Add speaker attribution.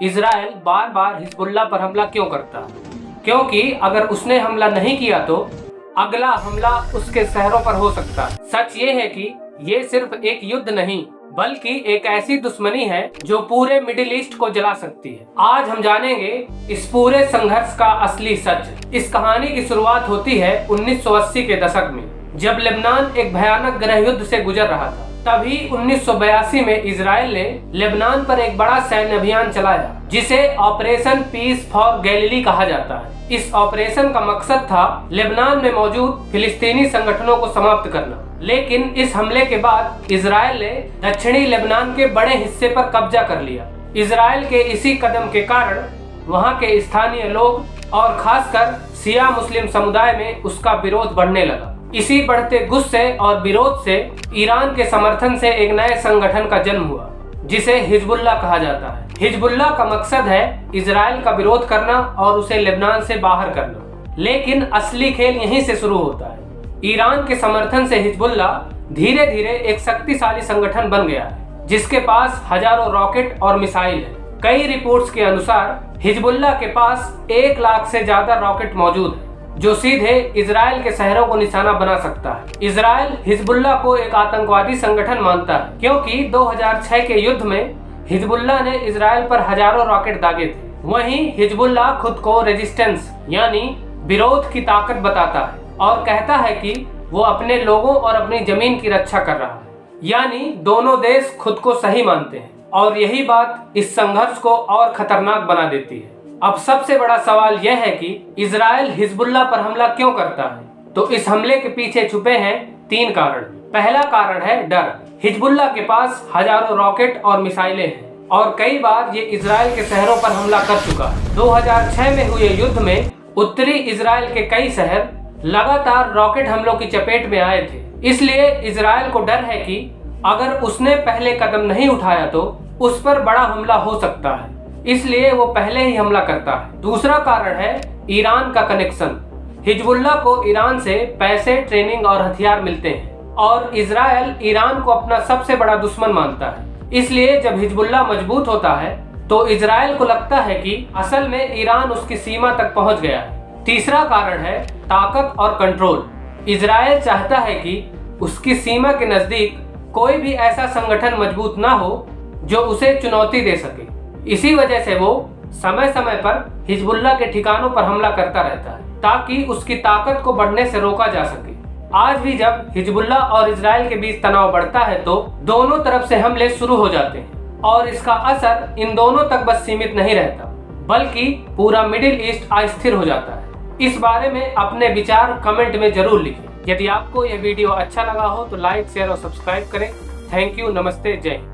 Speaker 1: Israel बार बार Hezbollah पर हमला क्यों करता है? क्योंकि अगर उसने हमला नहीं किया तो अगला हमला उसके शहरों पर हो सकता है। सच ये है कि ये सिर्फ एक युद्ध नहीं बल्कि एक ऐसी दुश्मनी है जो पूरे मिडिल ईस्ट को जला सकती है। आज हम जानेंगे इस पूरे संघर्ष का असली सच। इस कहानी की शुरुआत होती है 1980 के दशक में, जब लेबनान एक भयानक गृह युद्ध से गुजर रहा था। तभी 1982 में इजराइल ने लेबनान पर एक बड़ा सैन्य अभियान चलाया जिसे ऑपरेशन पीस फॉर गैलिली कहा जाता है। इस ऑपरेशन का मकसद था लेबनान में मौजूद फिलिस्तीनी संगठनों को समाप्त करना। लेकिन इस हमले के बाद इजराइल ने दक्षिणी लेबनान के बड़े हिस्से पर कब्जा कर लिया। इजराइल के इसी कदम के कारण वहां के स्थानीय लोग और खासकर शिया मुस्लिम समुदाय में उसका विरोध बढ़ने लगा। इसी बढ़ते गुस्से और विरोध से ईरान के समर्थन से एक नए संगठन का जन्म हुआ जिसे हिजबुल्लाह कहा जाता है। हिजबुल्लाह का मकसद है इजराइल का विरोध करना और उसे लेबनान से बाहर करना। लेकिन असली खेल यहीं से शुरू होता है। ईरान के समर्थन से हिजबुल्लाह धीरे धीरे एक शक्तिशाली संगठन बन गया है जिसके पास हजारों रॉकेट और मिसाइल है। कई रिपोर्ट्स के अनुसार हिजबुल्लाह के पास 1 लाख से ज्यादा रॉकेट मौजूद है जो सीधे इजराइल के शहरों को निशाना बना सकता है। इजराइल हिजबुल्लाह को एक आतंकवादी संगठन मानता है क्योंकि 2006 के युद्ध में हिजबुल्लाह ने इजराइल पर हजारों रॉकेट दागे थे। वहीं हिजबुल्लाह खुद को रेजिस्टेंस यानी विरोध की ताकत बताता है और कहता है कि वो अपने लोगों और अपनी जमीन की रक्षा कर रहा है। यानी दोनों देश खुद को सही मानते हैं और यही बात इस संघर्ष को और खतरनाक बना देती है। अब सबसे बड़ा सवाल यह है कि इजराइल हिजबुल्लाह पर हमला क्यों करता है? तो इस हमले के पीछे छुपे हैं 3 कारण। पहला कारण है डर। हिजबुल्लाह के पास हजारों रॉकेट और मिसाइलें हैं और कई बार ये इजराइल के शहरों पर हमला कर चुका है। 2006 में हुए युद्ध में उत्तरी इजराइल के कई शहर लगातार रॉकेट हमलों की चपेट में आए थे। इसलिए इजराइल को डर है कि अगर उसने पहले कदम नहीं उठाया तो उस पर बड़ा हमला हो सकता है, इसलिए वो पहले ही हमला करता है। दूसरा कारण है ईरान का कनेक्शन। हिजबुल्लाह को ईरान से पैसे, ट्रेनिंग और हथियार मिलते हैं और इजराइल ईरान को अपना सबसे बड़ा दुश्मन मानता है। इसलिए जब हिजबुल्लाह मजबूत होता है तो इजराइल को लगता है कि असल में ईरान उसकी सीमा तक पहुंच गया है। तीसरा कारण है ताकत और कंट्रोल। इजराइल चाहता है कि उसकी सीमा के नजदीक कोई भी ऐसा संगठन मजबूत ना हो जो उसे चुनौती दे सके। इसी वजह से वो समय समय पर हिजबुल्लाह के ठिकानों पर हमला करता रहता है ताकि उसकी ताकत को बढ़ने से रोका जा सके। आज भी जब हिजबुल्लाह और इजराइल के बीच तनाव बढ़ता है तो दोनों तरफ से हमले शुरू हो जाते हैं और इसका असर इन दोनों तक बस सीमित नहीं रहता बल्कि पूरा मिडिल ईस्ट अस्थिर हो जाता है। इस बारे में अपने विचार कमेंट में जरूर लिखें। यदि आपको यह वीडियो अच्छा लगा हो तो लाइक, शेयर और सब्सक्राइब करें। थैंक यू, नमस्ते, जय हिंद।